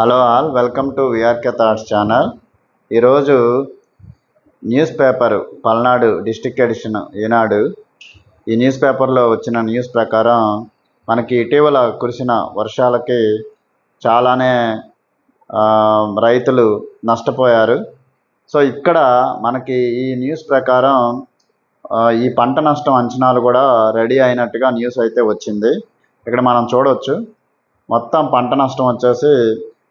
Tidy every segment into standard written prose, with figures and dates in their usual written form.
Hello all, welcome to VRK thoughts channel. ఈరోజు news paper Palnadu district edition Eenadu. ఈ news పేపర్లో వచ్చిన న్యూస్ ప్రకారం మనకి ఇటీవల కురిసిన వర్షాలకి చాలానే రైతులు నష్టపోయారు. సో ఇక్కడ మనకి ఈ న్యూస్ ప్రకారం ఈ పంట నష్టం అంచనాలు కూడా రెడీ అయినట్టుగా న్యూస్ అయితే వచ్చింది. ఇక్కడ మనం చూడవచ్చు, మొత్తం పంట నష్టం వచ్చేసి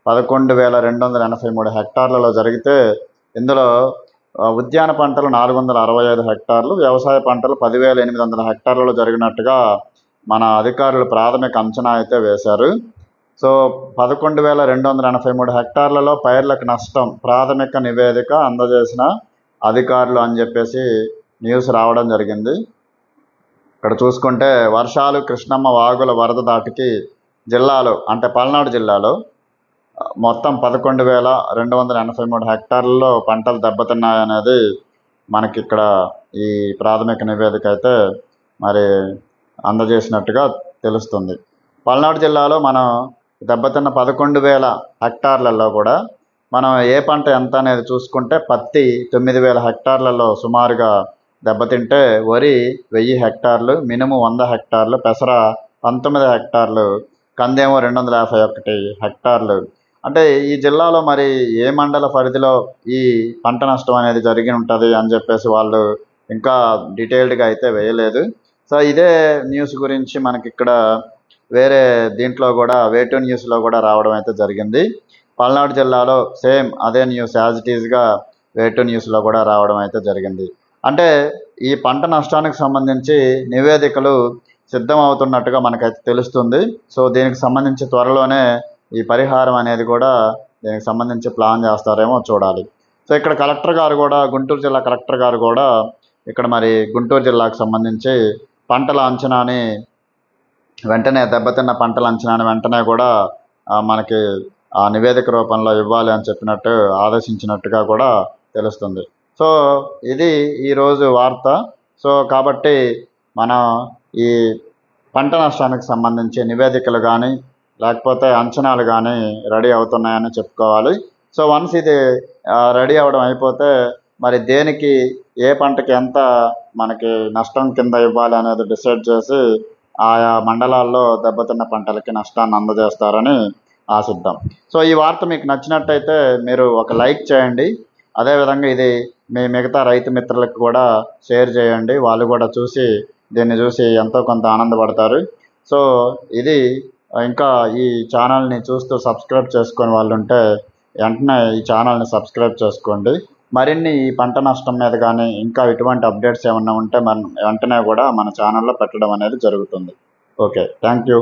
11,283 హెక్టార్లలో జరిగితే ఇందులో ఉద్యాన పంటలు 465 హెక్టార్లు, వ్యవసాయ పంటలు 10,800 హెక్టార్లలో జరిగినట్టుగా మన అధికారులు ప్రాథమిక అంచనా అయితే వేశారు. సో 11,283 హెక్టార్లలో పైర్లకు నష్టం ప్రాథమిక నివేదిక అందజేసిన అధికారులు అని చెప్పేసి న్యూస్ రావడం జరిగింది. ఇక్కడ చూసుకుంటే వర్షాలు కృష్ణమ్మ వాగుల వరద దాటికి జిల్లాలో అంటే పల్నాడు జిల్లాలో మొత్తం 11,283 హెక్టార్లలో పంటలు దెబ్బతిన్నాయనేది మనకి ఇక్కడ ఈ ప్రాథమిక నివేదిక అయితే మరి అందజేసినట్టుగా తెలుస్తుంది. పల్నాడు జిల్లాలో మనం దెబ్బతిన్న 11,000 హెక్టార్లలో కూడా మనం ఏ పంట ఎంత అనేది చూసుకుంటే పత్తి 9,000 హెక్టార్లలో సుమారుగా దెబ్బతింటే, వరి 1000 హెక్టార్లు, మినుము 100 హెక్టార్లు, పెసర 19 హెక్టార్లు, కందేమో 251 హెక్టార్లు. అంటే ఈ జిల్లాలో మరి ఏ మండల పరిధిలో ఈ పంట నష్టం అనేది జరిగి ఉంటుంది అని చెప్పేసి వాళ్ళు ఇంకా డీటెయిల్డ్గా అయితే వేయలేదు. సో ఇదే న్యూస్ గురించి మనకి ఇక్కడ వేరే దీంట్లో కూడా వేటూ న్యూస్లో కూడా రావడం అయితే జరిగింది. పల్నాడు జిల్లాలో సేమ్ అదే న్యూస్ యాజ్ ఇట్ ఈజ్గా వేటూ న్యూస్లో కూడా రావడం అయితే జరిగింది. అంటే ఈ పంట నష్టానికి సంబంధించి నివేదికలు సిద్ధం అవుతున్నట్టుగా మనకైతే తెలుస్తుంది. సో దీనికి సంబంధించి త్వరలోనే ఈ పరిహారం అనేది కూడా దీనికి సంబంధించి ప్లాన్ చేస్తారేమో చూడాలి. సో ఇక్కడ కలెక్టర్ గారు కూడా, గుంటూరు జిల్లా కలెక్టర్ గారు కూడా ఇక్కడ మరి గుంటూరు జిల్లాకు సంబంధించి పంటల అంచనాని వెంటనే దెబ్బతిన్న పంటల అంచనాని వెంటనే కూడా మనకి ఆ నివేదిక రూపంలో ఇవ్వాలి అని చెప్పినట్టు ఆదేశించినట్టుగా కూడా తెలుస్తుంది. సో ఇది ఈరోజు వార్త. సో కాబట్టి మనం ఈ పంట నష్టానికి సంబంధించి నివేదికలు కానీ లేకపోతే అంచనాలు కానీ రెడీ అవుతున్నాయని చెప్పుకోవాలి. సో వన్స్ ఇది రెడీ అవ్వడం అయిపోతే మరి దేనికి ఏ పంటకి ఎంత మనకి నష్టం కింద ఇవ్వాలి అనేది డిసైడ్ చేసి ఆయా మండలాల్లో దెబ్బతిన్న పంటలకి నష్టాన్ని అందజేస్తారని ఆశిద్దాం. సో ఈ వార్త మీకు నచ్చినట్టయితే మీరు ఒక లైక్ చేయండి. అదేవిధంగా ఇది మీ మిగతా రైతు మిత్రులకు కూడా షేర్ చేయండి. వాళ్ళు కూడా దీన్ని చూసి ఎంతో కొంత ఆనందపడతారు. సో ఇది ఇంకా ఈ ఛానల్ని చూస్తూ సబ్స్క్రైబ్ చేసుకొని వాళ్ళు ఉంటే వెంటనే ఈ ఛానల్ని సబ్స్క్రైబ్ చేసుకోండి. మరిన్ని ఈ పంట నష్టం మీద కానీ ఇంకా ఇటువంటి అప్డేట్స్ ఏమన్నా ఉంటే మనం వెంటనే కూడా మన ఛానల్లో పెట్టడం అనేది జరుగుతుంది. Okay, thank you.